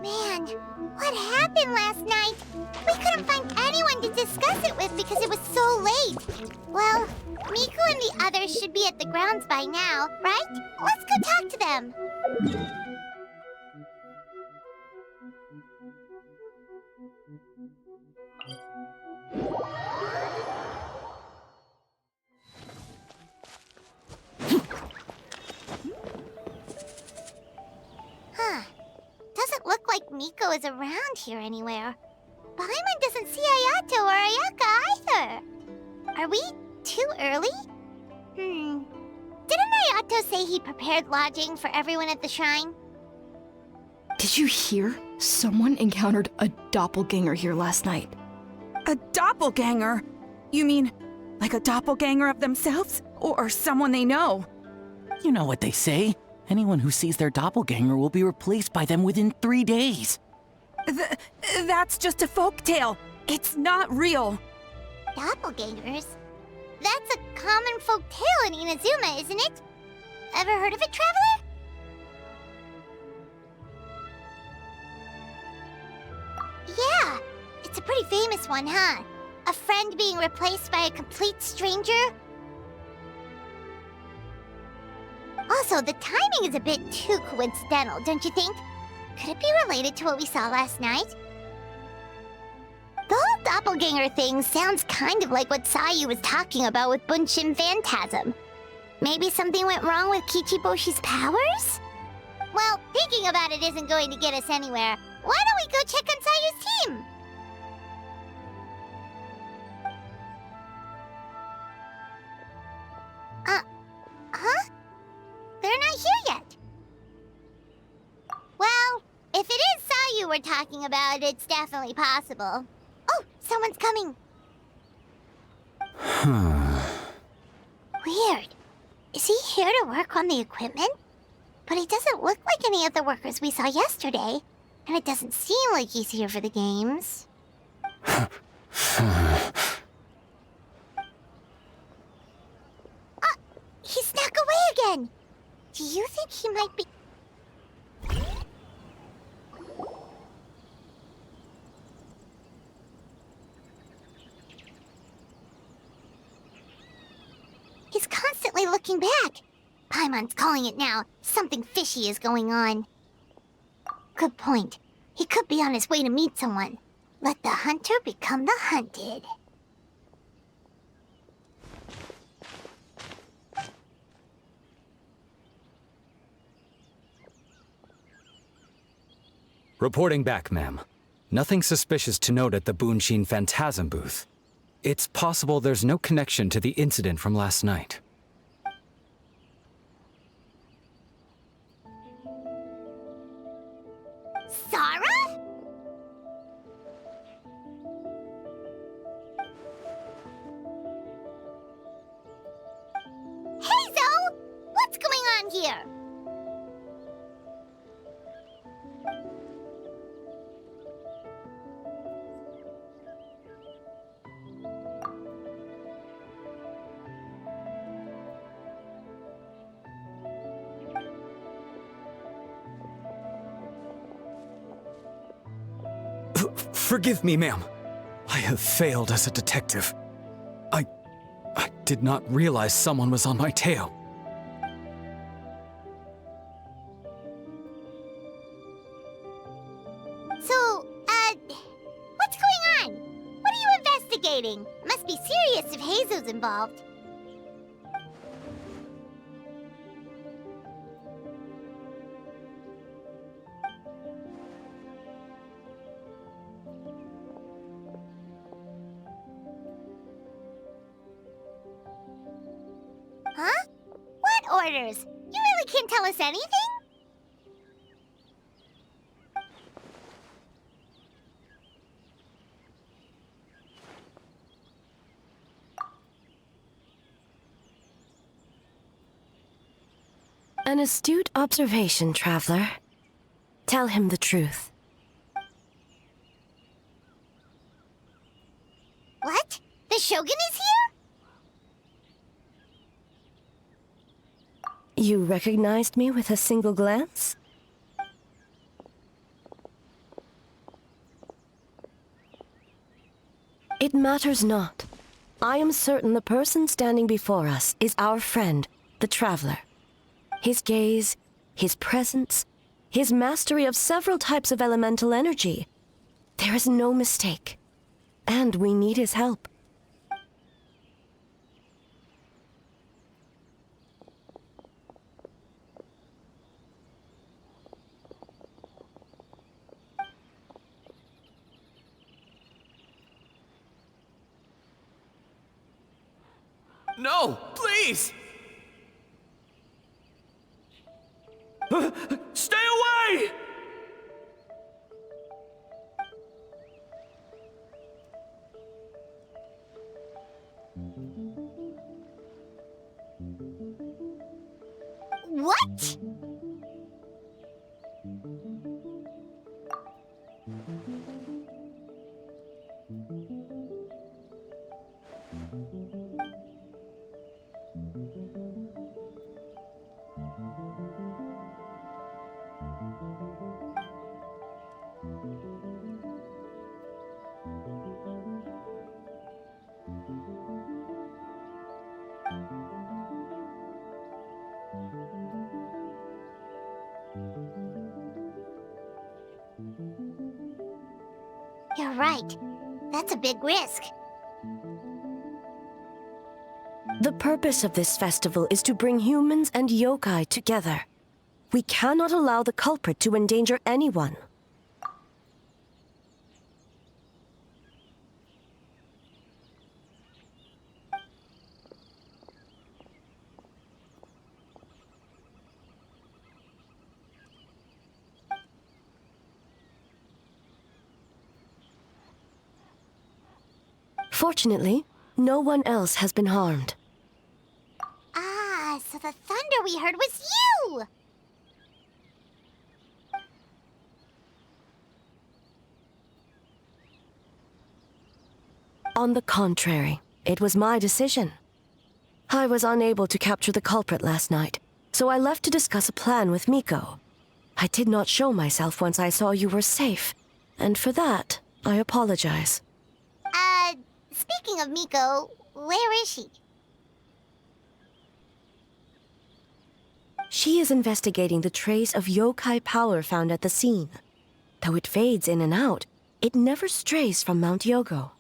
Man, what happened last night? We couldn't find anyone to discuss it with because it was so late. Well, Miku and the others should be at the grounds by now, right? Let's go talk to them. Huh. Doesn't look like Miko is around here anywhere. Paimon doesn't see Ayato or Ayaka either. Are we too early? Didn't Ayato say he prepared lodging for everyone at the shrine? Did you hear? Someone encountered a doppelganger here last night. A doppelganger? You mean, like a doppelganger of themselves? Or someone they know? You know what they say. Anyone who sees their doppelganger will be replaced by them within 3 days. That's just a folktale. It's not real. Doppelgangers? That's a common folk tale in Inazuma, isn't it? Ever heard of it, Traveler? Yeah, it's a pretty famous one, huh? A friend being replaced by a complete stranger? Also, the timing is a bit too coincidental, don't you think? Could it be related to what we saw last night? The whole doppelganger thing sounds kind of like what Sayu was talking about with Bunshin Phantasm. Maybe something went wrong with Kichiboshi's powers? Well, thinking about it isn't going to get us anywhere. Why don't we go check on Sayu's team? Huh? They're not here yet. Well, if it is Sayu we're talking about, it's definitely possible. Oh, someone's coming. Weird. Is he here to work on the equipment? But he doesn't look like any of the workers we saw yesterday. And it doesn't seem like he's here for the games. He snuck away again. Do you think he might be... He's constantly looking back. Paimon's calling it now. Something fishy is going on. Good point. He could be on his way to meet someone. Let the hunter become the hunted. Reporting back, ma'am. Nothing suspicious to note at the Bunshin Phantasm booth. It's possible there's no connection to the incident from last night. Sarah? Hazel! What's going on here? Forgive me, ma'am. I have failed as a detective. I did not realize someone was on my tail. So, what's going on? What are you investigating? Must be serious if Hazel's involved. Huh? What orders? You really can't tell us anything? An astute observation, traveler. Tell him the truth. What? The Shogun is here? You recognized me with a single glance? It matters not. I am certain the person standing before us is our friend, the traveler. His gaze, his presence, his mastery of several types of elemental energy. There is no mistake. And we need his help. No, please! Stay away! What? You're right. That's a big risk. The purpose of this festival is to bring humans and yokai together. We cannot allow the culprit to endanger anyone. Fortunately, no one else has been harmed. Ah, so the thunder we heard was you! On the contrary, it was my decision. I was unable to capture the culprit last night, so I left to discuss a plan with Miko. I did not show myself once I saw you were safe, and for that, I apologize. Speaking of Miko, where is she? She is investigating the trace of yokai power found at the scene. Though it fades in and out, it never strays from Mount Yogo.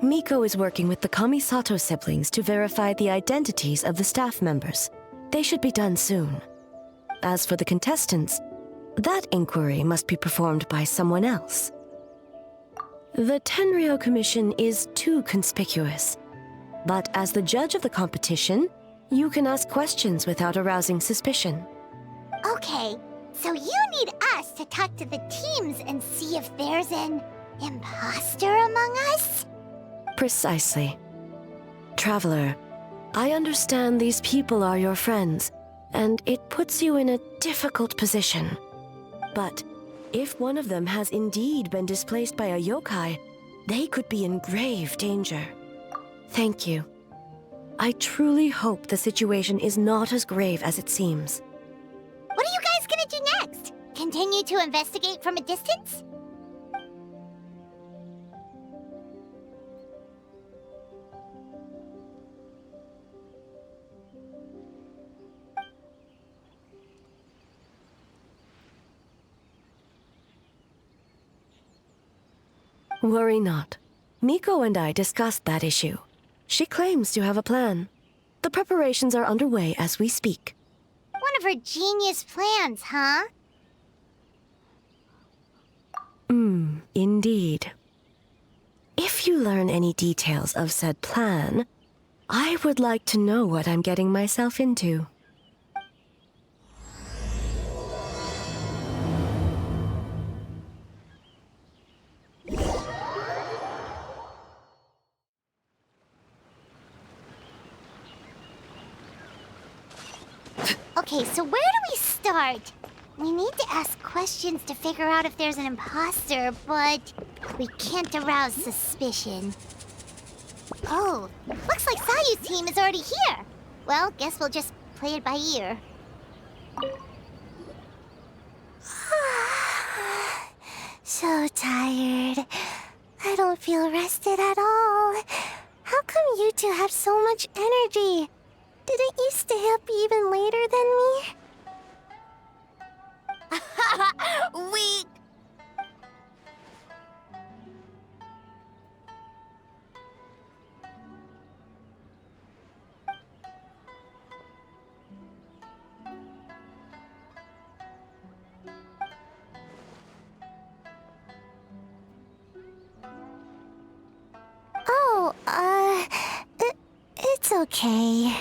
Miko is working with the Kamisato siblings to verify the identities of the staff members. They should be done soon. As for the contestants, that inquiry must be performed by someone else. The Tenryou Commission is too conspicuous. But as the judge of the competition, you can ask questions without arousing suspicion. Okay, so you need us to talk to the teams and see if there's an imposter among us? Precisely. Traveler, I understand these people are your friends, and it puts you in a difficult position. But if one of them has indeed been displaced by a yokai, they could be in grave danger. Thank you. I truly hope the situation is not as grave as it seems. What are you guys gonna do next? Continue to investigate from a distance? Worry not. Miko and I discussed that issue. She claims to have a plan. The preparations are underway as we speak. One of her genius plans, huh? Indeed. If you learn any details of said plan, I would like to know what I'm getting myself into. Okay, so where do we start? We need to ask questions to figure out if there's an imposter, but we can't arouse suspicion. Oh, looks like Sayu's team is already here. Well, guess we'll just play it by ear. So tired. I don't feel rested at all. How come you two have so much energy? Didn't you stay up even later than me? Weak! Oh, it's okay.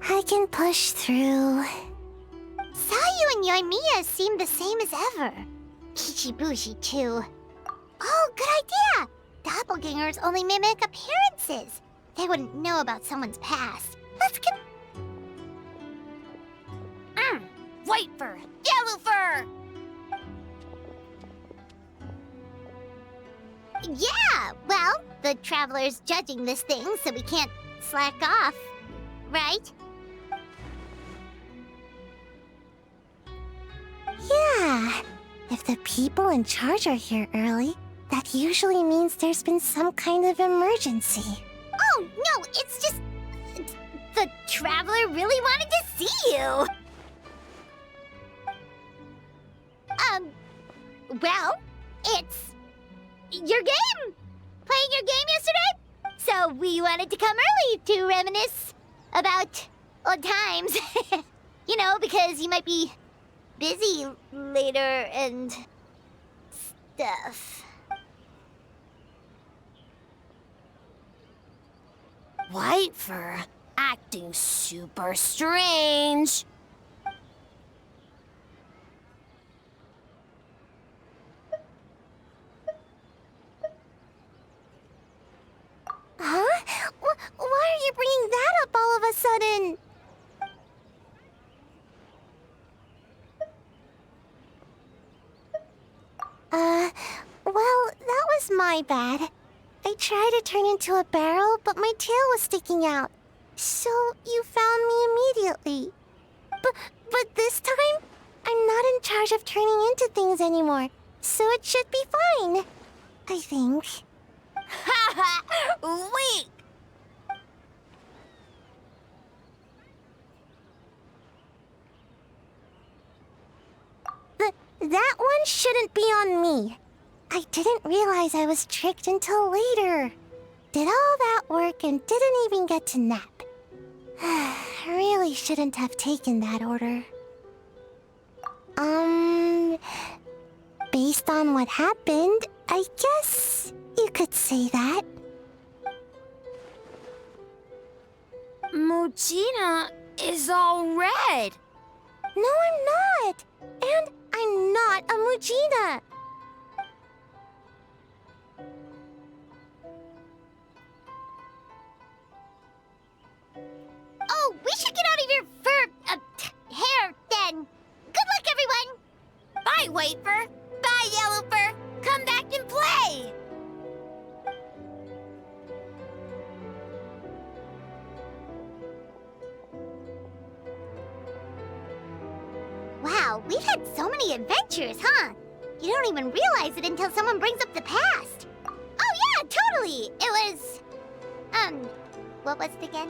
I can push through. Sayu and Yoimiya seem the same as ever. Kichibushi, too. Oh, good idea! Doppelgangers only mimic appearances. They wouldn't know about someone's past. Let's get... White fur! Yellow fur! Yeah, well, the Traveler's judging this thing, so we can't slack off, right? Yeah, if the people in charge are here early, that usually means there's been some kind of emergency. Oh, no, it's just... the Traveler really wanted to see you! Well, it's... your game! Playing your game yesterday? So we wanted to come early to reminisce about old times. You know, because you might be busy later and stuff. White fur acting super strange. Huh? Why are you bringing that up all of a sudden? Well, that was my bad. I tried to turn into a barrel, but my tail was sticking out. So you found me immediately. But this time, I'm not in charge of turning into things anymore, so it should be fine. I think. Haha! Weak! That one shouldn't be on me. I didn't realize I was tricked until later. did all that work and didn't even get to nap. Really shouldn't have taken that order. Based on what happened, I guess you could say that. Mujina is all red. No, I'm not! And I'm not a Mujina! Oh, we should get out of your hair, then. Good luck, everyone! Bye, White Fur. Bye, Yellow Fur. Come back and play. Wow, we've had so many adventures, huh? You don't even realize it until someone brings up the past. Oh yeah, totally! It was... what was it again?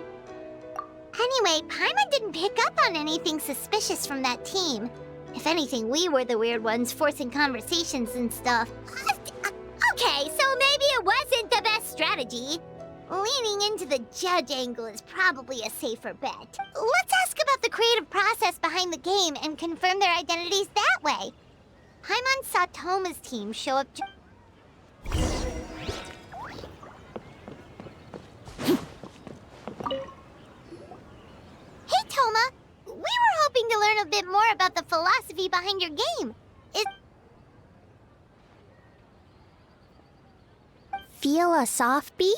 Anyway, Paimon didn't pick up on anything suspicious from that team. If anything, we were the weird ones forcing conversations and stuff. Okay, so maybe it wasn't the best strategy. Leaning into the judge angle is probably a safer bet. Let's ask about the creative process behind the game and confirm their identities that way. Paimon saw Toma's team show up Hey, Toma! We were hoping to learn a bit more about the philosophy behind your game. Feel a soft bee?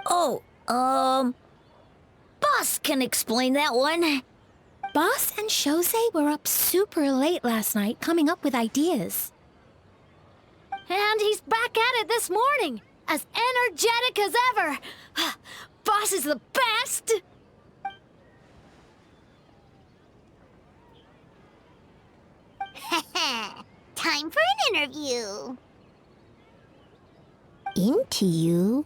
Oh, Boss can explain that one. Boss and Shosei were up super late last night coming up with ideas. And he's back at it this morning, as energetic as ever. Boss is the best! Time for an interview. Into you?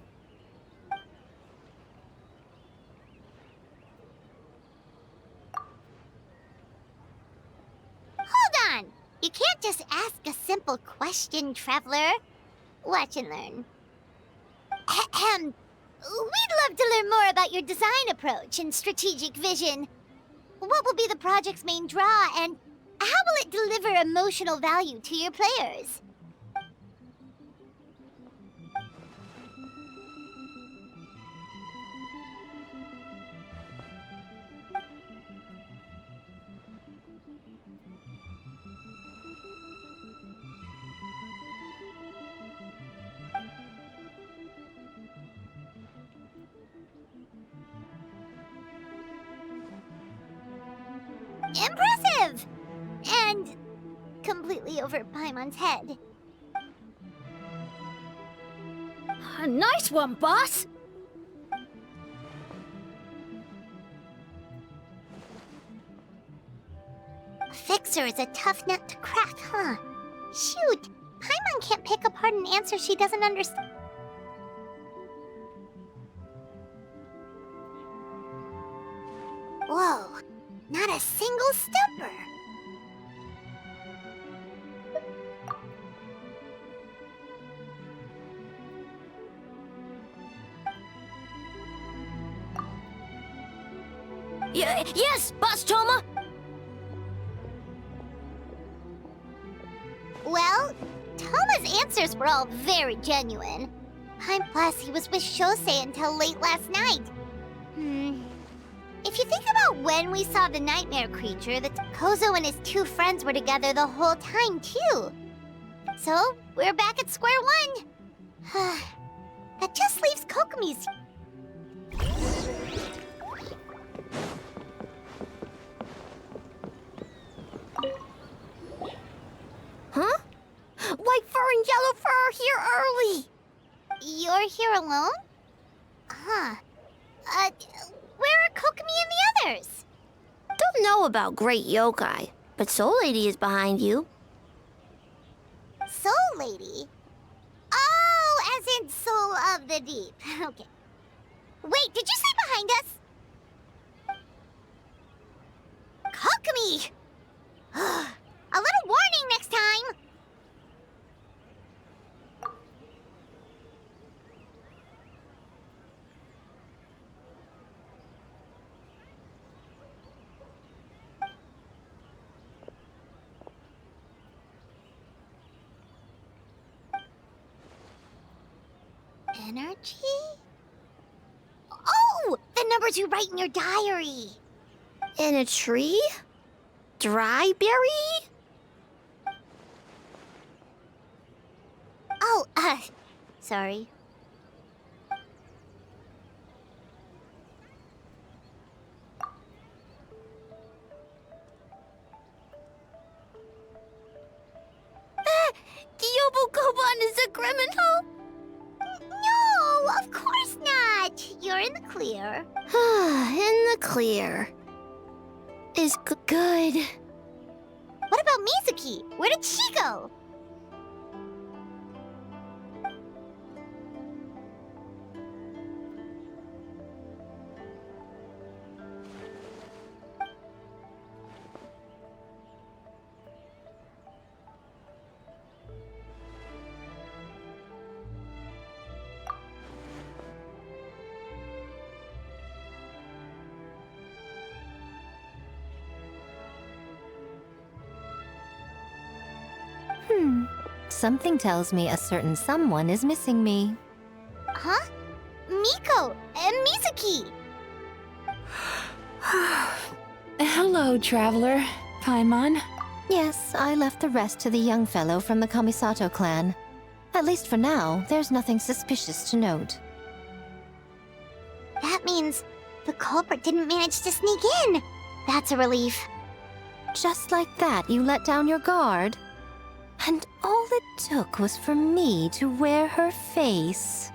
Hold on! You can't just ask a simple question, Traveler. Watch and learn. Ahem. We'd love to learn more about your design approach and strategic vision. What will be the project's main draw, and how will it deliver emotional value to your players? Impressive! And completely over Paimon's head. A nice one, Boss! Fixer is a tough nut to crack, huh? Shoot! Paimon can't pick apart an answer she doesn't understand. Whoa! Not a single stepper! Yes, Boss Toma! Well, Toma's answers were all very genuine. Plus, he was with Shosei until late last night. If you think about when we saw the nightmare creature, that Kozo and his two friends were together the whole time, too. So, we're back at square one. That just leaves Kokomi's... Huh? White Fur and Yellow Fur are here early! You're here alone? Huh. Where are Kokomi and the others? Don't know about Great Yokai, but Soul Lady is behind you. Soul Lady? Oh, as in Soul of the Deep. Okay. Wait, did you say behind us? Kokomi! A little warning next time! Energy? Oh! The numbers you write in your diary! In a tree? Dry berry? Oh, sorry. Yobokoban is a criminal? No, of course not. You're in the clear. In the clear. Is good. What about Mizuki? Where did she go? Something tells me a certain someone is missing me. Huh? Miko and Mizuki. Hello, traveler. Paimon. Yes, I left the rest to the young fellow from the Kamisato clan. At least for now, there's nothing suspicious to note. That means the culprit didn't manage to sneak in. That's a relief. Just like that, you let down your guard? And all it took was for me to wear her face.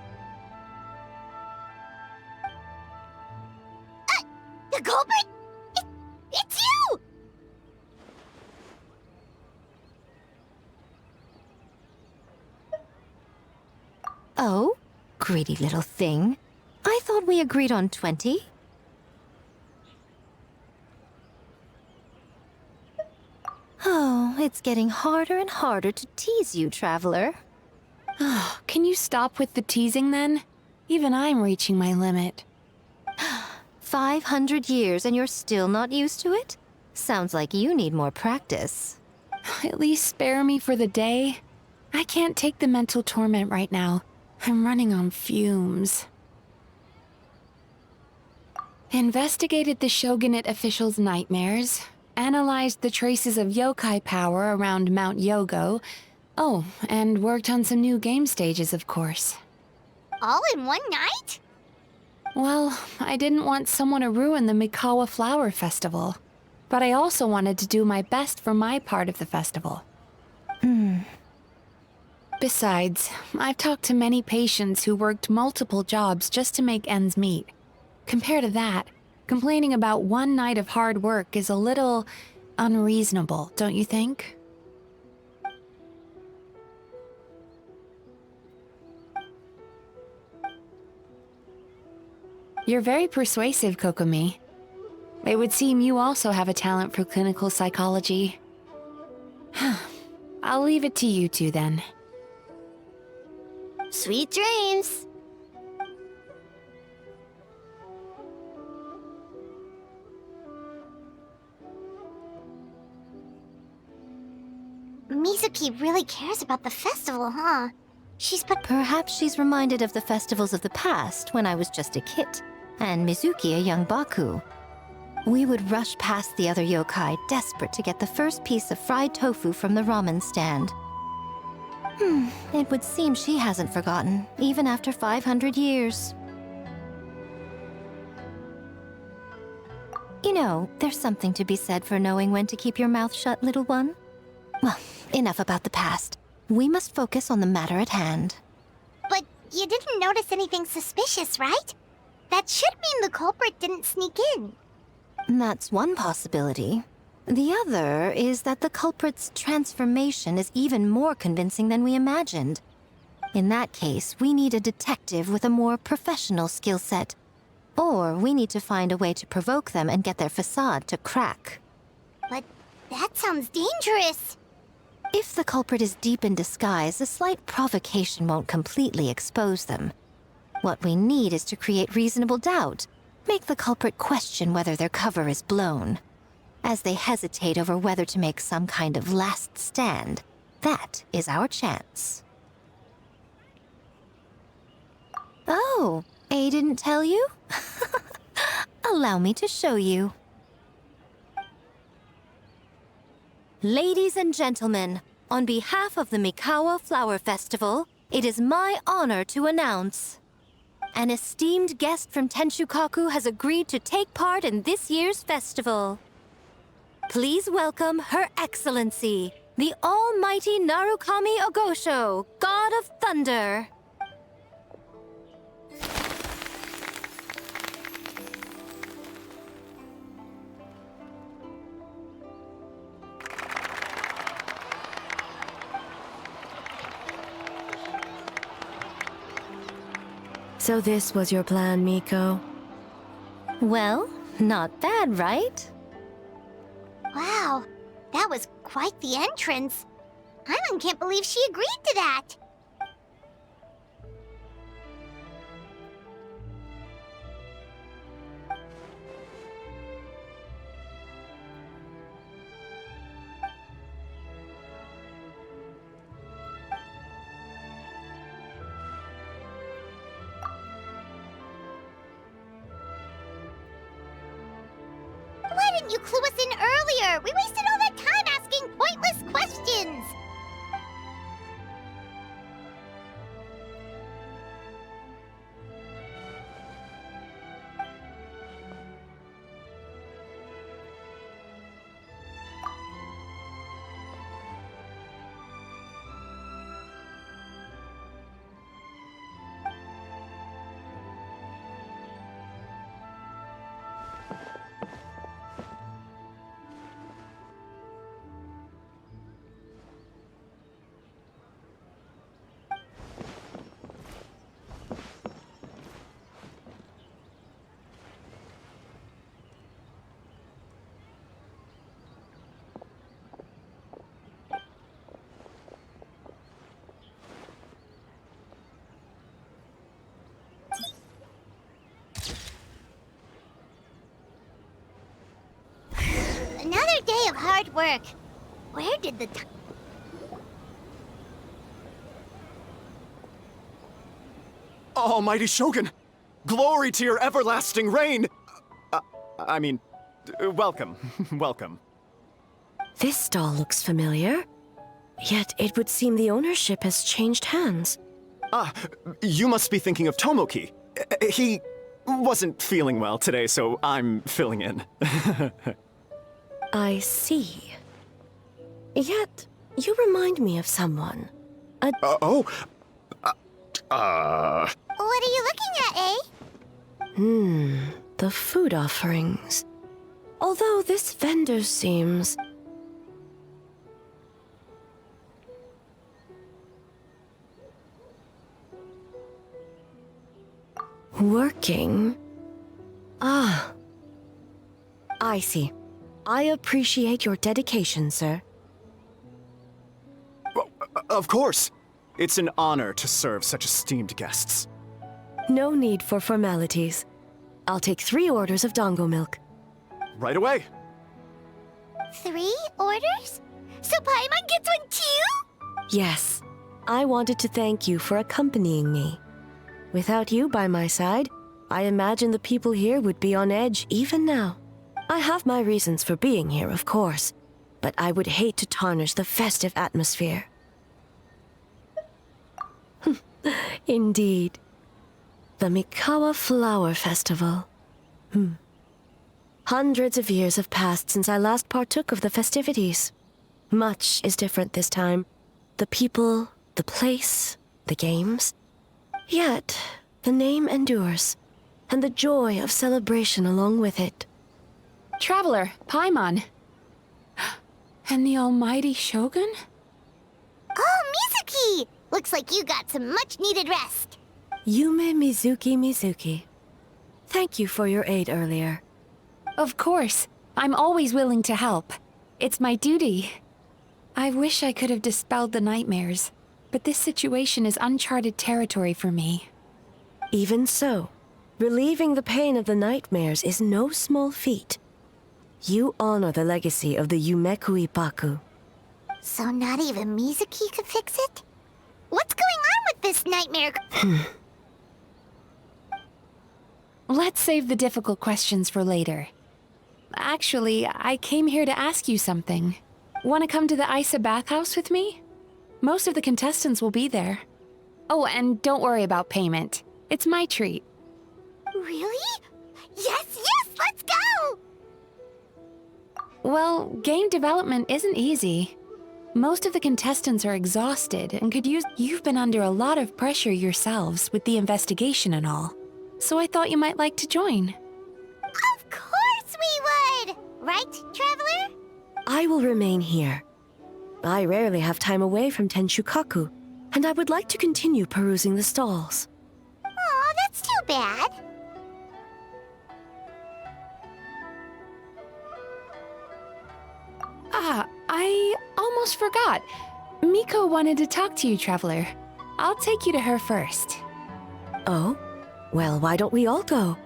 The culprit? It's you! Oh? Greedy little thing. I thought we agreed on 20. Oh, it's getting harder and harder to tease you, traveler. Can you stop with the teasing then? Even I'm reaching my limit. 500 years and you're still not used to it? Sounds like you need more practice. At least spare me for the day. I can't take the mental torment right now. I'm running on fumes. Investigated the shogunate officials' nightmares. Analyzed the traces of yokai power around Mount Yogo. Oh, and worked on some new game stages, of course. All in one night? Well, I didn't want someone to ruin the Mikawa Flower Festival. But I also wanted to do my best for my part of the festival. Besides, I've talked to many patients who worked multiple jobs just to make ends meet. Compared to that, complaining about one night of hard work is a little unreasonable, don't you think? You're very persuasive, Kokomi. It would seem you also have a talent for clinical psychology. I'll leave it to you two then. Sweet dreams. Mizuki really cares about the festival, huh? Perhaps she's reminded of the festivals of the past when I was just a kid, and Mizuki a young Baku. We would rush past the other yokai, desperate to get the first piece of fried tofu from the ramen stand. It would seem she hasn't forgotten, even after 500 years. You know, there's something to be said for knowing when to keep your mouth shut, little one. Well, enough about the past. We must focus on the matter at hand. But you didn't notice anything suspicious, right? That should mean the culprit didn't sneak in. That's one possibility. The other is that the culprit's transformation is even more convincing than we imagined. In that case, we need a detective with a more professional skill set. Or we need to find a way to provoke them and get their facade to crack. But that sounds dangerous. If the culprit is deep in disguise, a slight provocation won't completely expose them. What we need is to create reasonable doubt. Make the culprit question whether their cover is blown. As they hesitate over whether to make some kind of last stand, that is our chance. Oh, A didn't tell you? Allow me to show you. Ladies and gentlemen, on behalf of the Mikawa Flower Festival, it is my honor to announce an esteemed guest from Tenshukaku has agreed to take part in this year's festival. Please welcome Her Excellency, the Almighty Narukami Ogosho, God of Thunder. So this was your plan, Miko? Well, not bad, right? Wow, that was quite the entrance. Paimon can't believe she agreed to that. Why didn't you clue us in earlier? We wasted all that time asking pointless questions. Another day of hard work. Where did the time... Almighty Shogun! Glory to your everlasting reign! Welcome. Welcome. This stall looks familiar. Yet it would seem the ownership has changed hands. Ah, you must be thinking of Tomoki. He wasn't feeling well today, so I'm filling in. I see. Yet, you remind me of someone. What are you looking at, eh? The food offerings. Although this vendor seems... working? Ah. I see. I appreciate your dedication, sir. Well, of course. It's an honor to serve such esteemed guests. No need for formalities. I'll take 3 orders of dongo milk. Right away. 3 orders? So Paimon gets one too? Yes. I wanted to thank you for accompanying me. Without you by my side, I imagine the people here would be on edge even now. I have my reasons for being here, of course, but I would hate to tarnish the festive atmosphere. Indeed. The Mikawa Flower Festival. Hundreds of years have passed since I last partook of the festivities. Much is different this time. The people, the place, the games. Yet, the name endures, and the joy of celebration along with it. Traveler, Paimon. And the almighty Shogun? Oh, Mizuki! Looks like you got some much-needed rest. Yume Mizuki. Thank you for your aid earlier. Of course. I'm always willing to help. It's my duty. I wish I could have dispelled the nightmares, but this situation is uncharted territory for me. Even so, relieving the pain of the nightmares is no small feat. You honor the legacy of the Yumekui Baku. So not even Mizuki could fix it? What's going on with this nightmare? Let's save the difficult questions for later. Actually, I came here to ask you something. Want to come to the Isa bathhouse with me? Most of the contestants will be there. Oh, and don't worry about payment. It's my treat. Really? Yes, yes, let's go! Well, game development isn't easy. Most of the contestants are exhausted and could use... You've been under a lot of pressure yourselves with the investigation and all. So I thought you might like to join. Of course we would! Right, Traveler? I will remain here. I rarely have time away from Tenshukaku, and I would like to continue perusing the stalls. Aw, that's too bad. Ah, I almost forgot. Miko wanted to talk to you, Traveler. I'll take you to her first. Oh? Well, why don't we all go?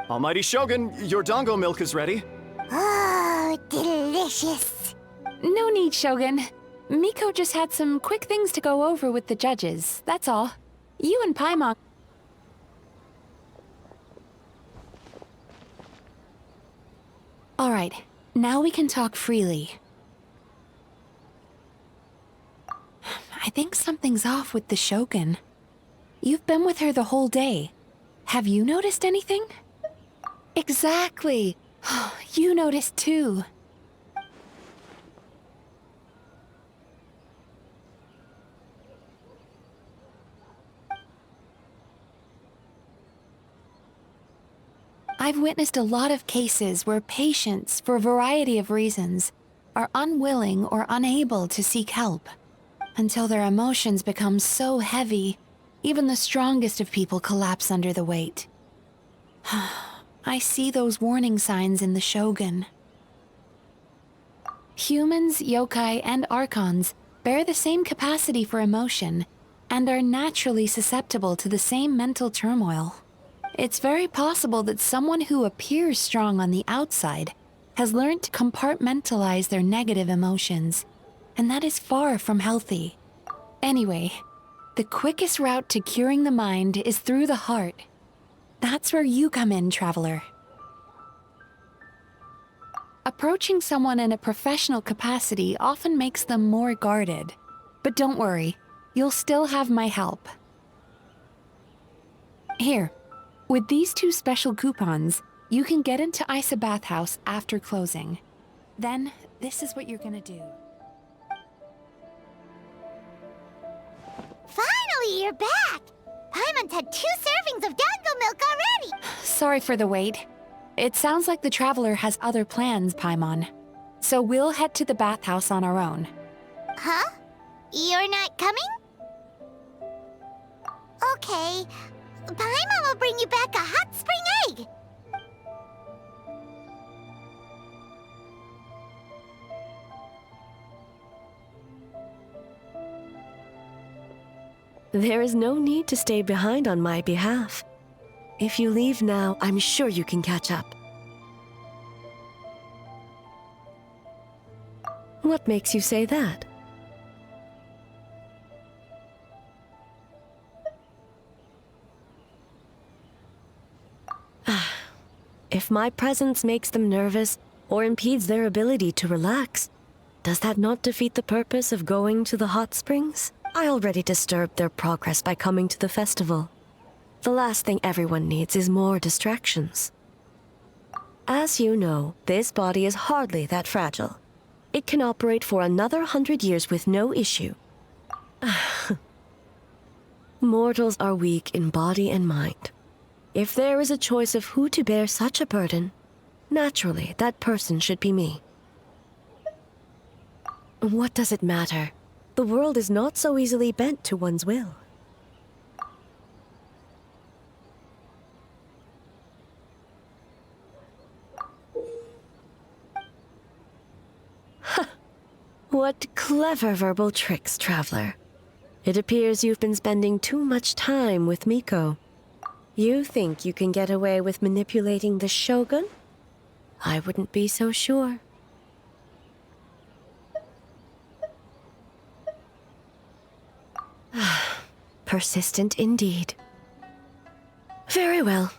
Almighty Shogun, your dango milk is ready. Oh, delicious. No need, Shogun. Miko just had some quick things to go over with the judges, that's all. You and Paimon... Alright, now we can talk freely. I think something's off with the Shogun. You've been with her the whole day. Have you noticed anything? Exactly. You noticed too. I've witnessed a lot of cases where patients, for a variety of reasons, are unwilling or unable to seek help, until their emotions become so heavy, even the strongest of people collapse under the weight. I see those warning signs in the Shogun. Humans, yokai, and archons bear the same capacity for emotion, and are naturally susceptible to the same mental turmoil. It's very possible that someone who appears strong on the outside has learned to compartmentalize their negative emotions, and that is far from healthy. Anyway, the quickest route to curing the mind is through the heart. That's where you come in, Traveler. Approaching someone in a professional capacity often makes them more guarded. But don't worry, you'll still have my help. Here, with these 2 special coupons, you can get into Isa Bathhouse after closing. Then, this is what you're gonna do. Finally, you're back! Paimon's had 2 servings of dango milk already! Sorry for the wait. It sounds like the Traveler has other plans, Paimon. So we'll head to the bathhouse on our own. Huh? You're not coming? Okay. Paimon will bring you back a hot spring egg! There is no need to stay behind on my behalf. If you leave now, I'm sure you can catch up. What makes you say that? If my presence makes them nervous or impedes their ability to relax, does that not defeat the purpose of going to the hot springs? I already disturbed their progress by coming to the festival. The last thing everyone needs is more distractions. As you know, this body is hardly that fragile. It can operate for another 100 years with no issue. Mortals are weak in body and mind. If there is a choice of who to bear such a burden, naturally, that person should be me. What does it matter? The world is not so easily bent to one's will. What clever verbal tricks, Traveler. It appears you've been spending too much time with Miko. You think you can get away with manipulating the Shogun? I wouldn't be so sure. Persistent indeed. Very well.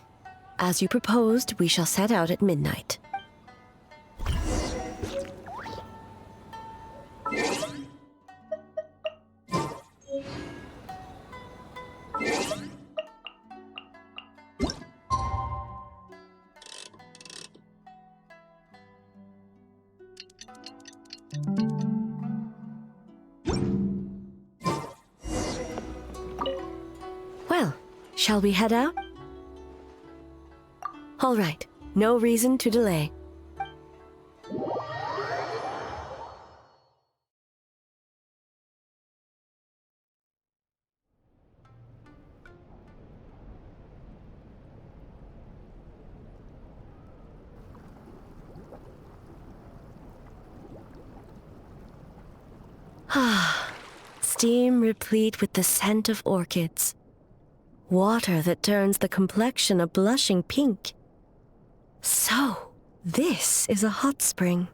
As you proposed, we shall set out at midnight. Well, shall we head out? All right, no reason to delay. Ah, steam replete with the scent of orchids. Water that turns the complexion a blushing pink. So, this is a hot spring.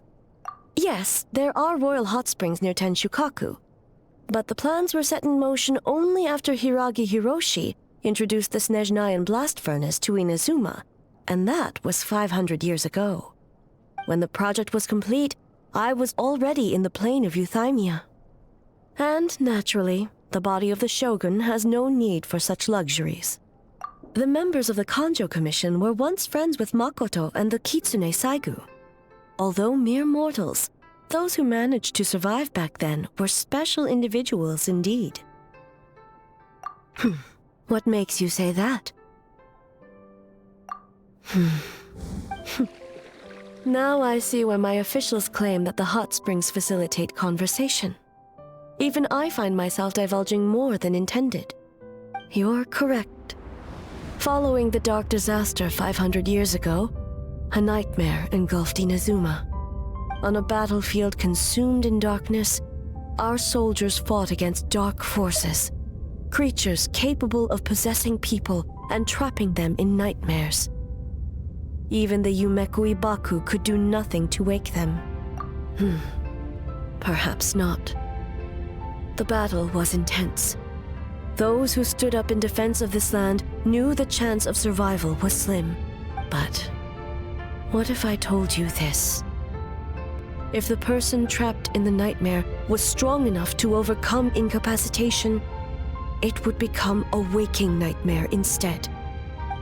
Yes, there are royal hot springs near Tenshukaku, but the plans were set in motion only after Hiragi Hiroshi introduced the Snezhnayan blast furnace to Inazuma, and that was 500 years ago. When the project was complete, I was already in the plain of Euthymia. And, naturally, the body of the shogun has no need for such luxuries. The members of the Kanjo Commission were once friends with Makoto and the Kitsune Saigu. Although mere mortals, those who managed to survive back then were special individuals indeed. What makes you say that? Now I see why my officials claim that the hot springs facilitate conversation. Even I find myself divulging more than intended. You're correct. Following the dark disaster 500 years ago, a nightmare engulfed Inazuma. On a battlefield consumed in darkness, our soldiers fought against dark forces, creatures capable of possessing people and trapping them in nightmares. Even the Yumekui Baku could do nothing to wake them. Perhaps not. The battle was intense. Those who stood up in defense of this land knew the chance of survival was slim. But what if I told you this? If the person trapped in the nightmare was strong enough to overcome incapacitation, it would become a waking nightmare instead.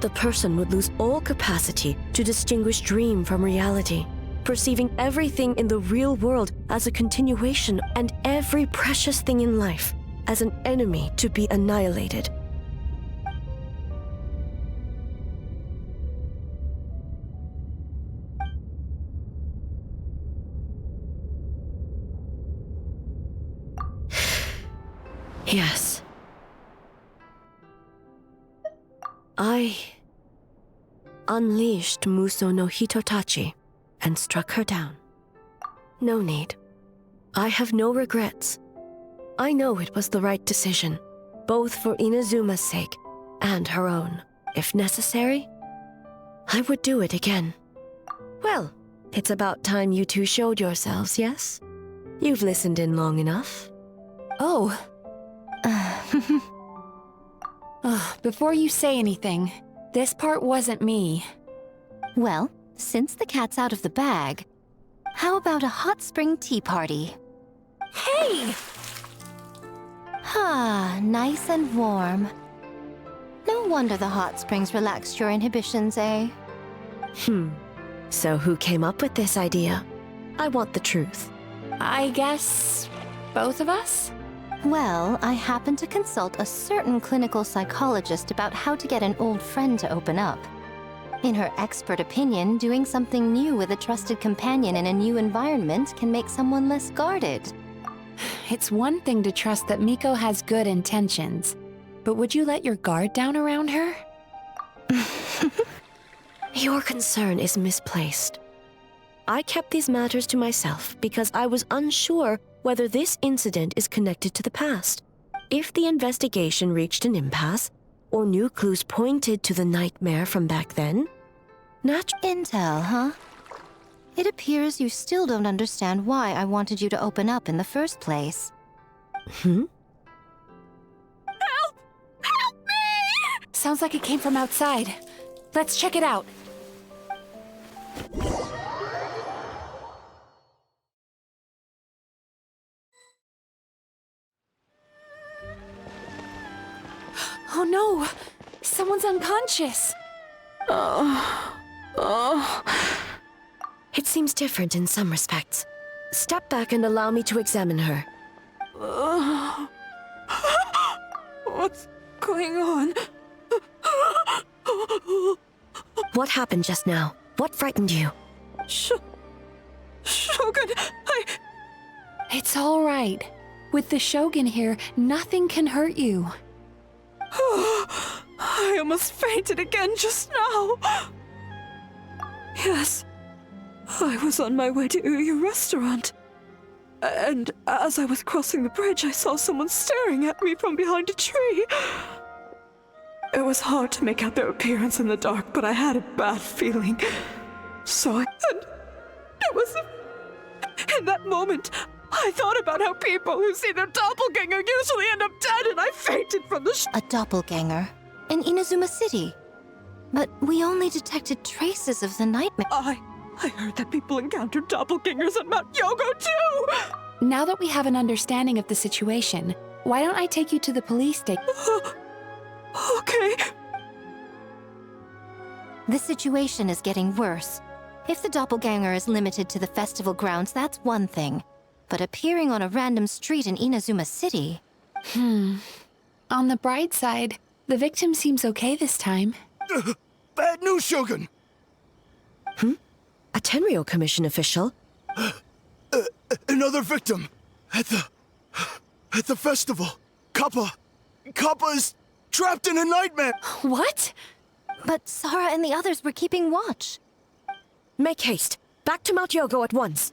The person would lose all capacity to distinguish dream from reality, perceiving everything in the real world as a continuation and every precious thing in life as an enemy to be annihilated. Yes. I unleashed Muso no Hitotachi and struck her down. No need. I have no regrets. I know it was the right decision, both for Inazuma's sake and her own. If necessary, I would do it again. Well, it's about time you two showed yourselves, yes? You've listened in long enough. Oh. Before you say anything, this part wasn't me. Well, since the cat's out of the bag, how about a hot spring tea party? Hey! Ah, nice and warm. No wonder the hot springs relaxed your inhibitions, eh? So who came up with this idea? I want the truth. I guess both of us? Well, I happened to consult a certain clinical psychologist about how to get an old friend to open up. In her expert opinion, doing something new with a trusted companion in a new environment can make someone less guarded. It's one thing to trust that Miko has good intentions, but would you let your guard down around her? Your concern is misplaced. I kept these matters to myself because I was unsure whether this incident is connected to the past. If the investigation reached an impasse, or new clues pointed to the nightmare from back then, Intel, huh? It appears you still don't understand why I wanted you to open up in the first place. Help! Help me! Sounds like it came from outside. Let's check it out. Oh no! Someone's unconscious! It seems different in some respects. Step back and allow me to examine her. What's going on? What happened just now? What frightened you? Shogun, It's all right. With the Shogun here, nothing can hurt you. I almost fainted again just now. Yes, I was on my way to your restaurant. And as I was crossing the bridge, I saw someone staring at me from behind a tree. It was hard to make out their appearance in the dark, but I had a bad feeling. And it was... In that moment, I thought about how people who see their doppelganger usually end up dead, and I fainted from the A doppelganger? In Inazuma City? But we only detected traces of the nightmare. I heard that people encountered doppelgangers at Mount Yogo too! Now that we have an understanding of the situation, why don't I take you to the police station? Okay. The situation is getting worse. If the doppelganger is limited to the festival grounds, that's one thing. But appearing on a random street in Inazuma City... On the bright side, the victim seems okay this time. Bad news, Shogun! A Tenryou Commission official? Another victim! At the festival! Kappa is trapped in a nightmare! What? But Sara and the others were keeping watch. Make haste. Back to Mount Yogo at once.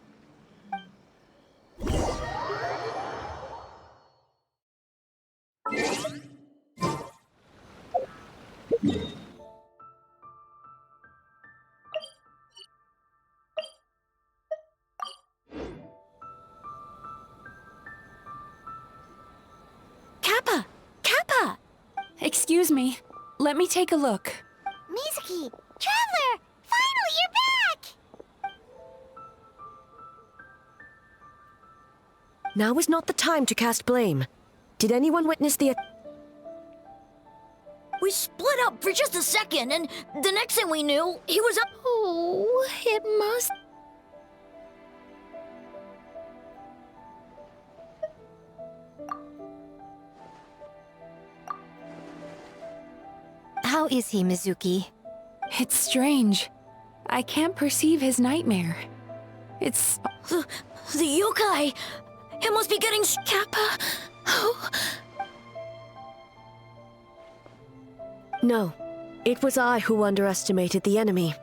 Kappa! Excuse me. Let me take a look. Mizuki! Traveler! Finally, you're back! Now is not the time to cast blame. Did anyone witness the... We split up for just a second, and the next thing we knew, he was up. Oh, it must. How is he, Mizuki? It's strange. I can't perceive his nightmare. It's... The yokai! It must be getting Kappa. Oh. No. It was I who underestimated the enemy.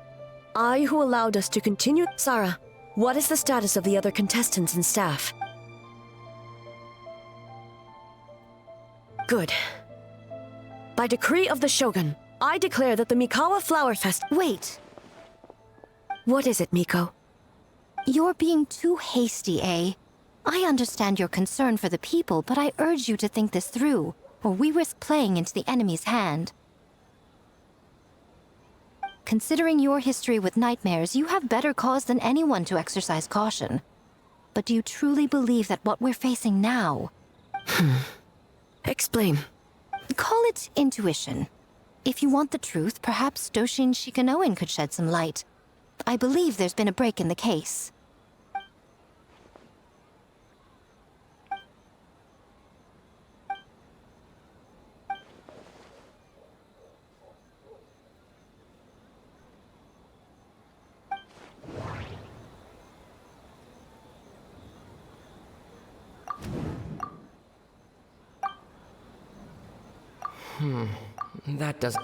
I who allowed us to continue... Sara, what is the status of the other contestants and staff? Good. By decree of the Shogun, I declare that the Mikawa Flower Fest... Wait. What is it, Miko? You're being too hasty, eh? I understand your concern for the people, but I urge you to think this through, or we risk playing into the enemy's hand. Considering your history with nightmares, you have better cause than anyone to exercise caution. But do you truly believe that what we're facing now... Explain. Call it intuition. If you want the truth, perhaps Doshin Shikanoin could shed some light. I believe there's been a break in the case. That doesn't...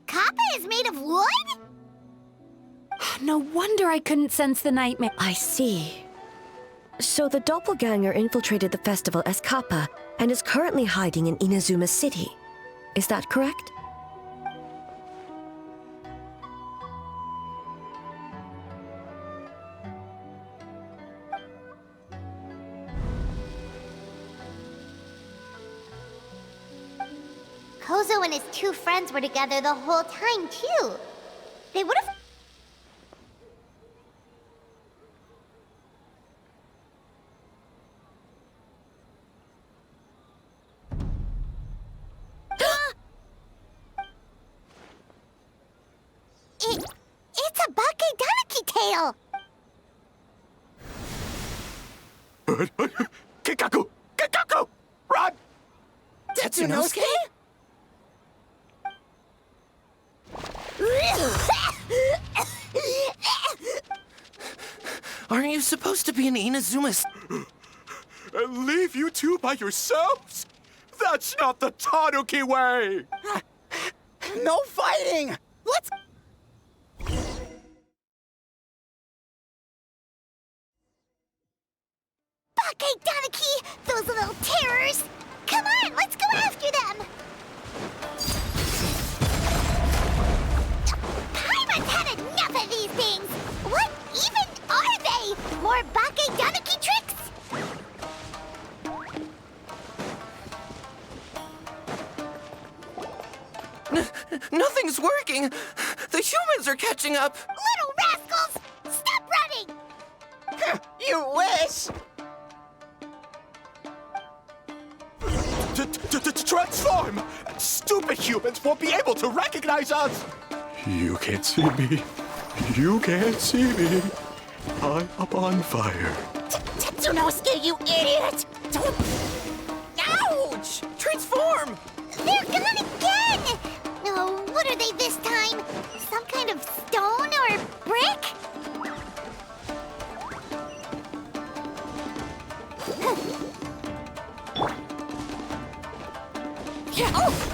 Kappa is made of wood? No wonder I couldn't sense the nightmare. I see. So the doppelganger infiltrated the festival as Kappa and is currently hiding in Inazuma City. Is that correct? Kozo and his two friends were together the whole time, too. They would have... It's a Bakedaniki tail! Kikaku! Kikaku! Run! Tetsunosuke? Aren't you supposed to be in Inazuma's? And leave you two by yourselves? That's not the Tanuki way! No fighting! Let's... Bakedaniki! Those little terrors! Come on, let's go after them! Paimon's had enough of these things! What even are they? More Bakedaniki tricks? Nothing's working! The humans are catching up! Little rascals! Stop running! You wish! Transform! Stupid humans won't be able to recognize us! You can't see me. You can't see me. I'm up on fire. Tetsunosuke, you idiot! Don't... Ouch! Transform! They're gone again! No, what are they this time? Some kind of stone or brick? Yeah. Oh!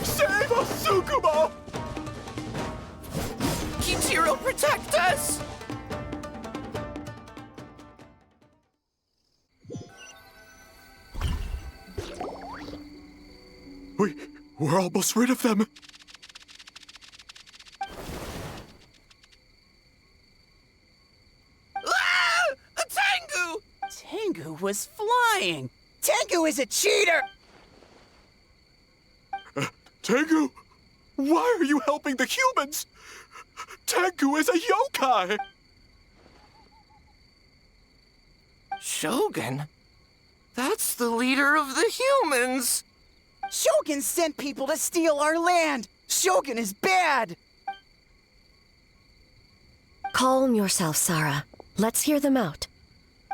Save us, Tsukumo! Kichiro, protect us! We're almost rid of them. Ah! A Tengu! Tengu was flying! Tengu is a cheater! Tengu, why are you helping the humans? Tengu is a yokai! Shogun? That's the leader of the humans! Shogun sent people to steal our land! Shogun is bad! Calm yourself, Sarah. Let's hear them out.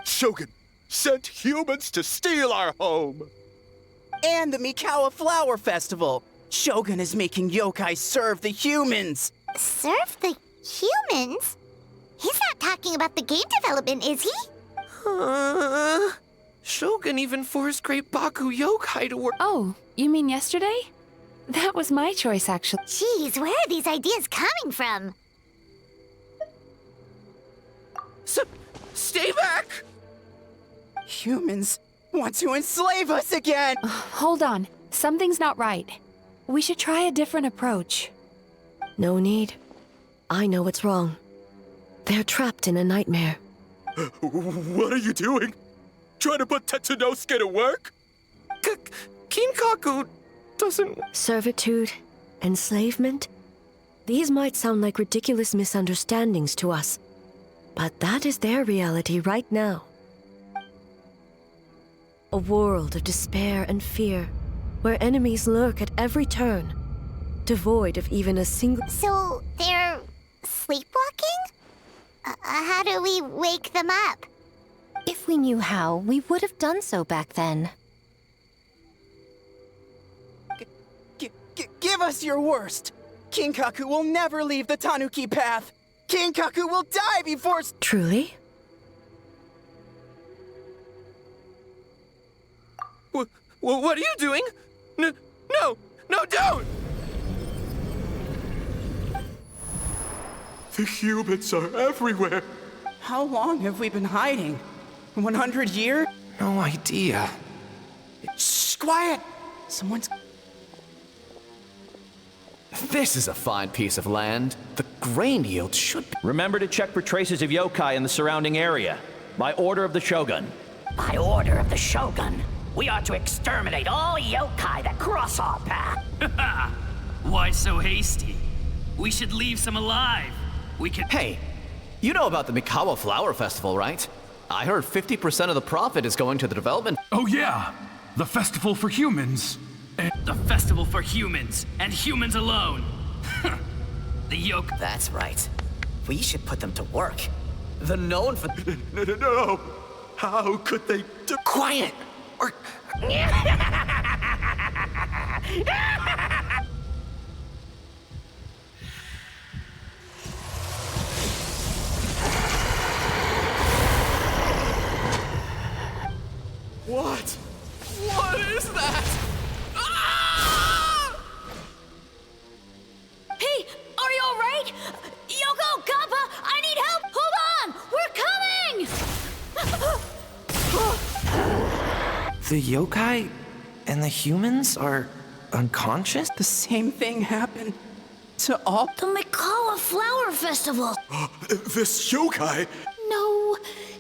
Shogun sent humans to steal our home! And the Mikawa Flower Festival! Shogun is making yokai serve the humans! Serve the humans? He's not talking about the game development, is he? Shogun even forced Great Baku Yokai to work. Oh, you mean yesterday? That was my choice, actually. Jeez, where are these ideas coming from? Stay back! Humans want to enslave us again! Hold on. Something's not right. We should try a different approach. No need. I know what's wrong. They're trapped in a nightmare. What are you doing? Trying to put Tetsunosuke to work? Kinkaku doesn't... Servitude, enslavement? These might sound like ridiculous misunderstandings to us, but that is their reality right now. A world of despair and fear, where enemies lurk at every turn, devoid of even a single... So, they're sleepwalking? How do we wake them up? If we knew how, we would have done so back then. Give us your worst! Kinkaku will never leave the Tanuki path! Kinkaku will die before— Truly? What are you doing? No, don't! The humans are everywhere. How long have we been hiding? 100 years? No idea. Shh, quiet! Someone's— This is a fine piece of land. The grain yield should be— Remember to check for traces of yokai in the surrounding area. By order of the Shogun. By order of the Shogun, we are to exterminate all yokai that cross our path. Why so hasty? We should leave some alive. We can— Hey, you know about the Mikawa Flower Festival, right? I heard 50% of the profit is going to the development— Oh yeah! The festival for humans. The festival for humans, and humans alone. The yoke— That's right. We should put them to work. the known for— No! How could they do— Quiet! Or— What? What is that? Ah! Hey, are you alright? Yoko, Kappa, I need help! Hold on! We're coming! The yokai and the humans are unconscious? The same thing happened to all— The Mikawa Flower Festival! This yokai? No,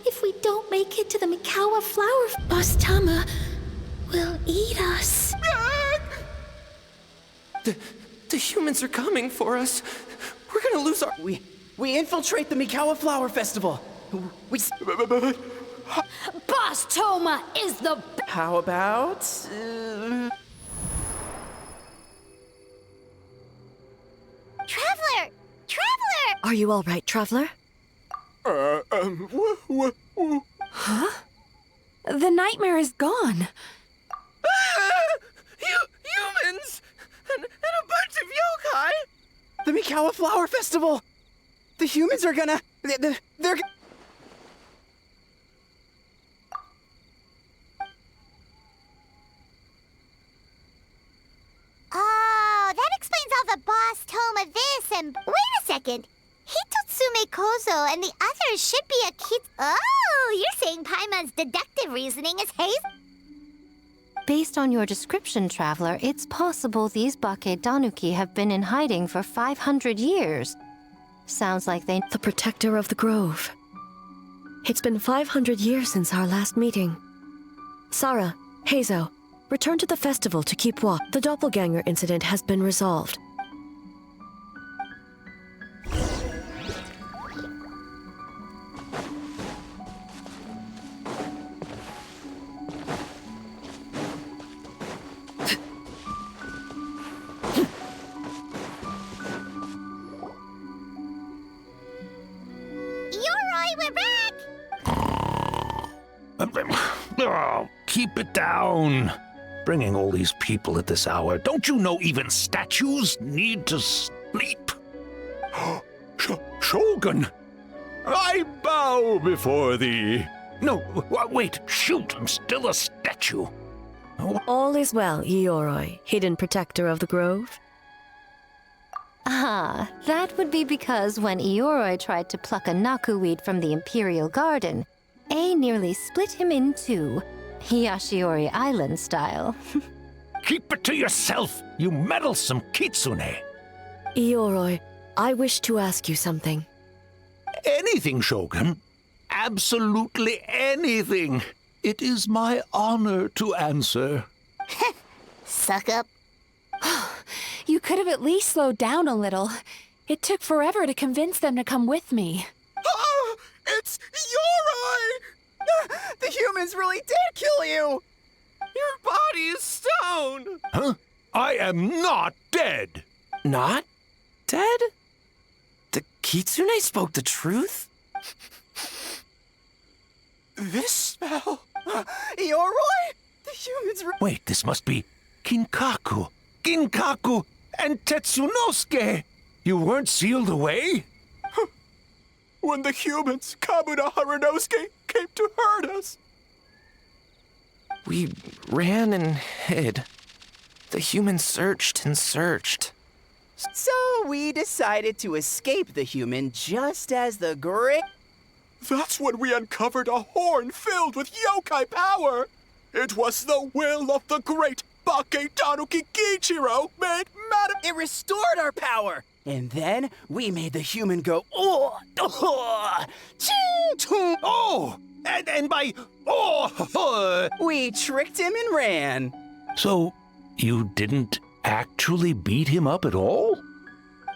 if we don't make it to the Mikawa Flower, Boss Tama will eat us. The humans are coming for us. We're gonna lose our— We infiltrate the Mikawa Flower Festival. Boss Toma is the— How about— Traveler! Traveler! Are you all right, Traveler? Huh? The nightmare is gone. Humans! And a bunch of yokai! The Mikawa Flower Festival! The humans are gonna— They're— Oh, that explains all the Boss Toma this and— Wait a second! Hitotsume Kozo and the others should be a kid— Oh, you're saying Paimon's deductive reasoning is haze— Based on your description, Traveler, it's possible these Bake Danuki have been in hiding for 500 years. Sounds like they— The protector of the grove. It's been 500 years since our last meeting. Sarah, Heizo, return to the festival to keep watch. The doppelganger incident has been resolved. Oh, keep it down. Bringing all these people at this hour. Don't you know even statues need to sleep? Shogun! I bow before thee. No, wait, shoot, I'm still a statue. All is well, Ioroi, hidden protector of the grove. Ah, that would be because when Ioroi tried to pluck a Nakuweed from the Imperial Garden, A nearly split him in two, Yashiori Island style. Keep it to yourself, you meddlesome kitsune. Ioroi, I wish to ask you something. Anything, Shogun. Absolutely anything. It is my honor to answer. Suck up. You could have at least slowed down a little. It took forever to convince them to come with me. Oh, it's Ioroi! The humans really did kill you! Your body is stone! Huh? I am not dead! Not dead? The kitsune spoke the truth? This spell... Ioroi? The humans... Wait, this must be Kinkaku. Kinkaku! And Tetsunosuke! You weren't sealed away? When the humans, Kamuna Harunosuke, came to hurt us. We ran and hid. The humans searched and searched. So we decided to escape the human just as the great... That's when we uncovered a horn filled with yokai power. It was the will of the great Bake Tanuki Kiichiro made matter. It restored our power. And then we made the human go, oh, And by, oh, we tricked him and ran. So, you didn't actually beat him up at all?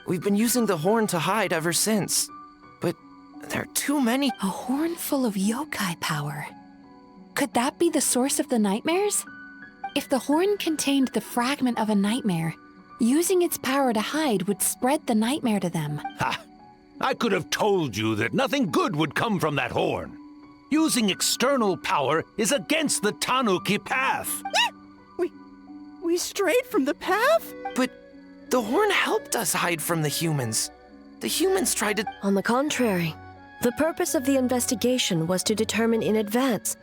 We've been using the horn to hide ever since. But there are too many. A horn full of yokai power. Could that be the source of the nightmares? If the horn contained the fragment of a nightmare, using its power to hide would spread the nightmare to them. Ha! I could have told you that nothing good would come from that horn. Using external power is against the Tanuki path. We strayed from the path? But the horn helped us hide from the humans. The humans tried to... On the contrary, the purpose of the investigation was to determine in advance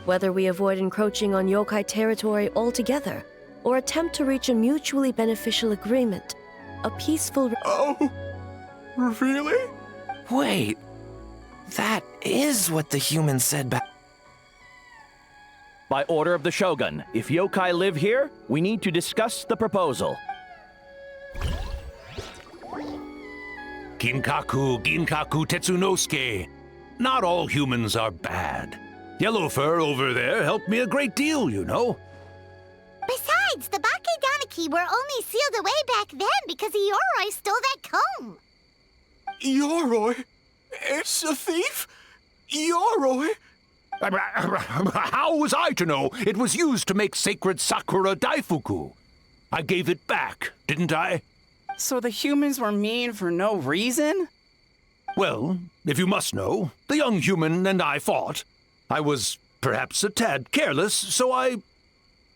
whether we avoid encroaching on yokai territory altogether, or attempt to reach a mutually beneficial agreement. A peaceful... Oh, really? Wait, that is what the humans said back... By order of the Shogun, if yokai live here, we need to discuss the proposal. Ginkaku Tetsunosuke. Not all humans are bad. Yellowfur over there helped me a great deal, you know. Besides, the Bakedaniki were only sealed away back then because Yoroi stole that comb. Yoroi? It's a thief? Yoroi? How was I to know it was used to make sacred Sakura Daifuku? I gave it back, didn't I? So the humans were mean for no reason? Well, if you must know, the young human and I fought. I was perhaps a tad careless, so I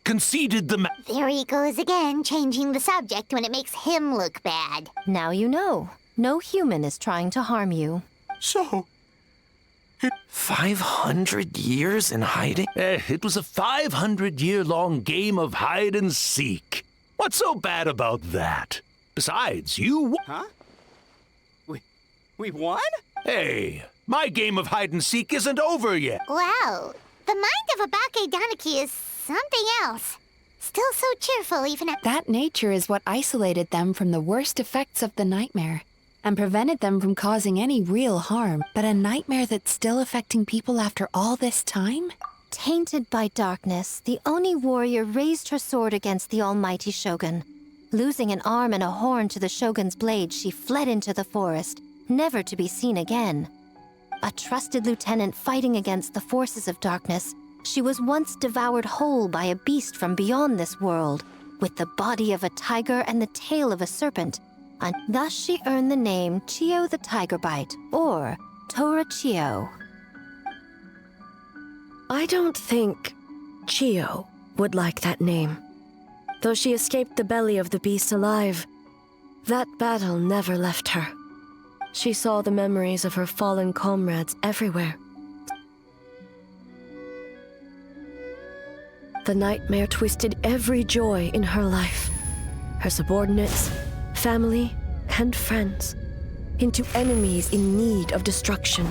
conceded the There he goes again, changing the subject when it makes him look bad. Now you know. No human is trying to harm you. So... 500 years in hiding? It was a 500-year-long game of hide and seek. What's so bad about that? Besides, you... Huh? We won? Hey, my game of hide and seek isn't over yet. Wow, the mind of a Bakedaniki is something else. Still so cheerful even at... That nature is what isolated them from the worst effects of the nightmare and prevented them from causing any real harm. But a nightmare that's still affecting people after all this time? Tainted by darkness, the Oni warrior raised her sword against the almighty Shogun. Losing an arm and a horn to the Shogun's blade, she fled into the forest, never to be seen again. A trusted lieutenant fighting against the forces of darkness, she was once devoured whole by a beast from beyond this world, with the body of a tiger and the tail of a serpent, and thus she earned the name Chio the Tigerbite, or Tora Chio. I don't think Chio would like that name. Though she escaped the belly of the beast alive, that battle never left her. She saw the memories of her fallen comrades everywhere. The nightmare twisted every joy in her life, her subordinates, family, and friends, into enemies in need of destruction.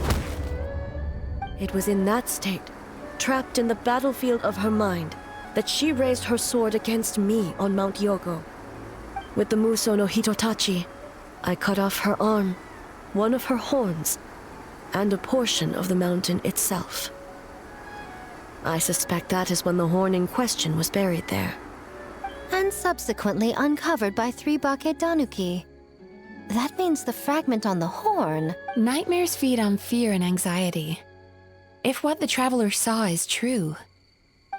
It was in that state, trapped in the battlefield of her mind, that she raised her sword against me on Mount Yogo. With the Muso no Hitotachi, I cut off her arm, one of her horns, and a portion of the mountain itself. I suspect that is when the horn in question was buried there. And subsequently uncovered by 3 Bakedanuki. That means the fragment on the horn... Nightmares feed on fear and anxiety. If what the traveler saw is true,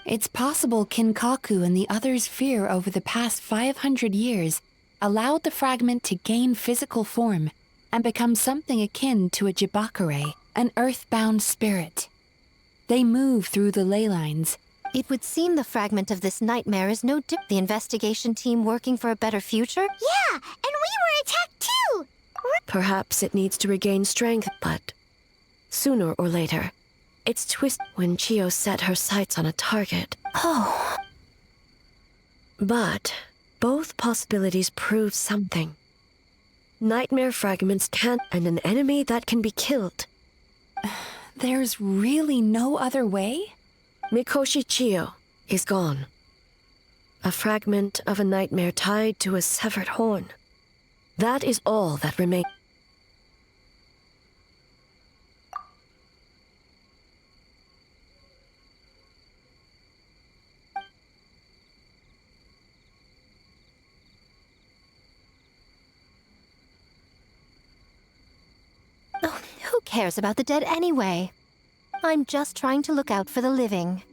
it's possible Kinkaku and the others' fear over the past 500 years allowed the fragment to gain physical form and become something akin to a Jibakure, an earthbound spirit. They move through the ley lines, It would seem the fragment of this nightmare is no different. The investigation team working for a better future? Yeah, and we were attacked too! Perhaps it needs to regain strength, but sooner or later, its twist when Chio set her sights on a target. Oh. But both possibilities prove something. Nightmare fragments can, and an enemy that can be killed. There's really no other way? Mikoshi Chio is gone. A fragment of a nightmare tied to a severed horn. That is all that remains. Oh, who cares about the dead anyway? I'm just trying to look out for the living.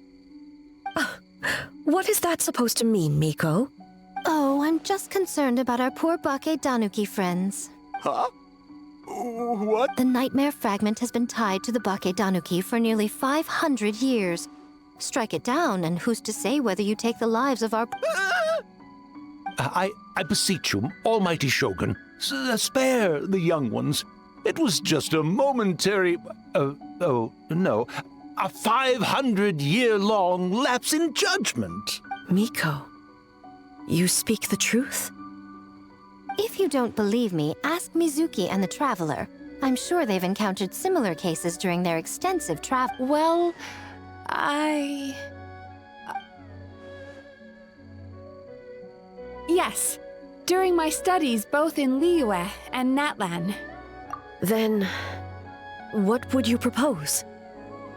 What is that supposed to mean, Miko? Oh, I'm just concerned about our poor Bake Danuki friends. Huh? What? The nightmare fragment has been tied to the Bake Danuki for nearly 500 years. Strike it down, and who's to say whether you take the lives of our... I beseech you, almighty Shogun, spare the young ones. It was just a momentary... oh, no. A 500-year-long lapse in judgment. Miko, you speak the truth? If you don't believe me, ask Mizuki and the Traveler. I'm sure they've encountered similar cases during their extensive travel. Well, Yes, during my studies both in Liyue and Natlan. Then, what would you propose?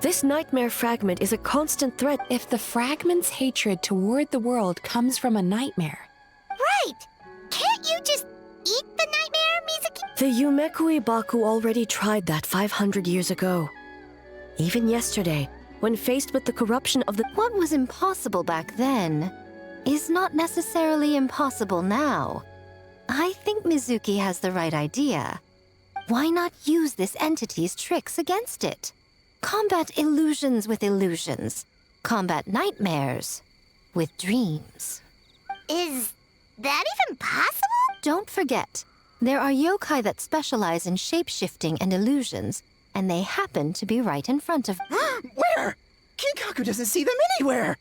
This nightmare fragment is a constant threat. If the fragment's hatred toward the world comes from a nightmare... Right! Can't you just eat the nightmare, Mizuki? The Yumekui Baku already tried that 500 years ago. Even yesterday, when faced with the corruption of the... What was impossible back then is not necessarily impossible now. I think Mizuki has the right idea. Why not use this entity's tricks against it? Combat illusions with illusions. Combat nightmares with dreams. Is that even possible? Don't forget, there are yokai that specialize in shape-shifting and illusions, and they happen to be right in front of... Where? Kinkaku doesn't see them anywhere!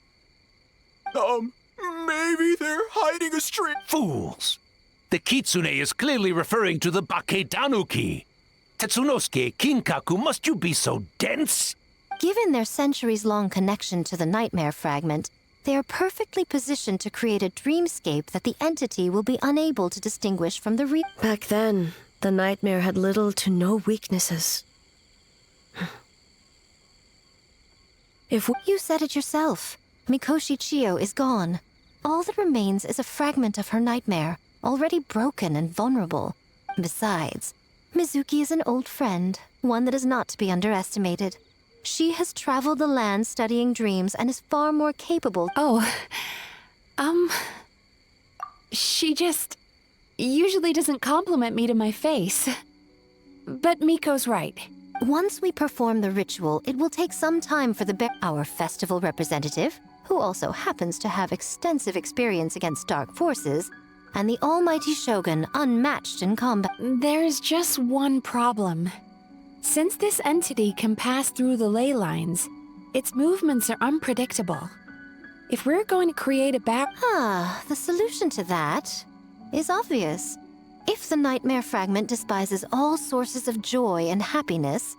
Maybe they're hiding a string. Fools! The Kitsune is clearly referring to the Bake Danuki. Tetsunosuke, Kinkaku, must you be so dense? Given their centuries-long connection to the nightmare fragment, they are perfectly positioned to create a dreamscape that the entity will be unable to distinguish from the real. Back then, the nightmare had little to no weaknesses. You said it yourself. Mikoshi Chio is gone. All that remains is a fragment of her nightmare, already broken and vulnerable. Besides, Mizuki is an old friend, one that is not to be underestimated. She has traveled the land studying dreams and is far more capable. She just usually doesn't compliment me to my face. But Miko's right. Once we perform the ritual, it will take some time for our festival representative, who also happens to have extensive experience against dark forces, and the almighty Shogun, unmatched in combat. There's just one problem. Since this entity can pass through the ley lines, its movements are unpredictable. If we're going to create a the solution to that is obvious. If the nightmare fragment despises all sources of joy and happiness,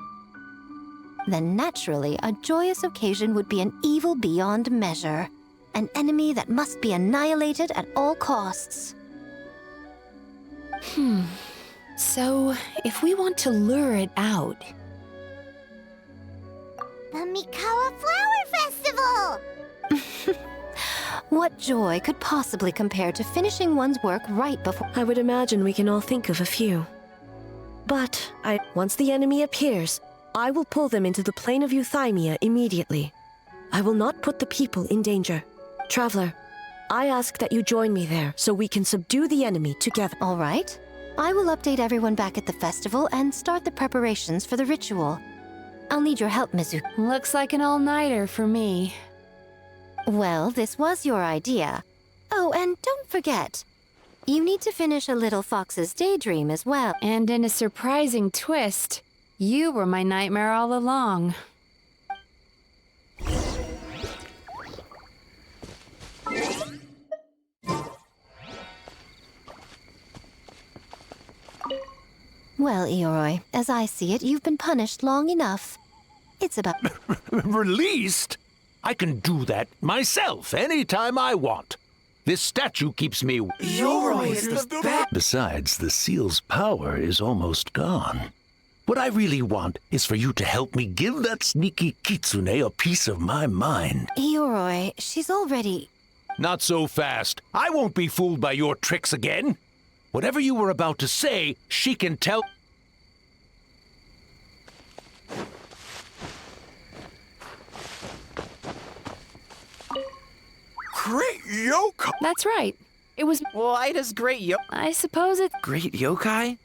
then naturally a joyous occasion would be an evil beyond measure, an enemy that must be annihilated at all costs. So, if we want to lure it out... The Mikawa Flower Festival! What joy could possibly compare to finishing one's work right before... I would imagine we can all think of a few. But, once the enemy appears, I will pull them into the plane of Euthymia immediately. I will not put the people in danger. Traveler, I ask that you join me there so we can subdue the enemy together. All right. I will update everyone back at the festival and start the preparations for the ritual. I'll need your help, Mizuki. Looks like an all-nighter for me. Well, this was your idea. Oh, and don't forget, you need to finish a little fox's daydream as well. And in a surprising twist, you were my nightmare all along. Well, Ioroi, as I see it, you've been punished long enough. It's about... Released? I can do that myself anytime I want. This statue keeps me... Ioroi is the best! Besides, the seal's power is almost gone. What I really want is for you to help me give that sneaky kitsune a piece of my mind. Ioroi, she's already... Not so fast. I won't be fooled by your tricks again. Whatever you were about to say, she can tell... Great yokai! That's right. It was... Why does great yokai... I suppose it's... Great yokai?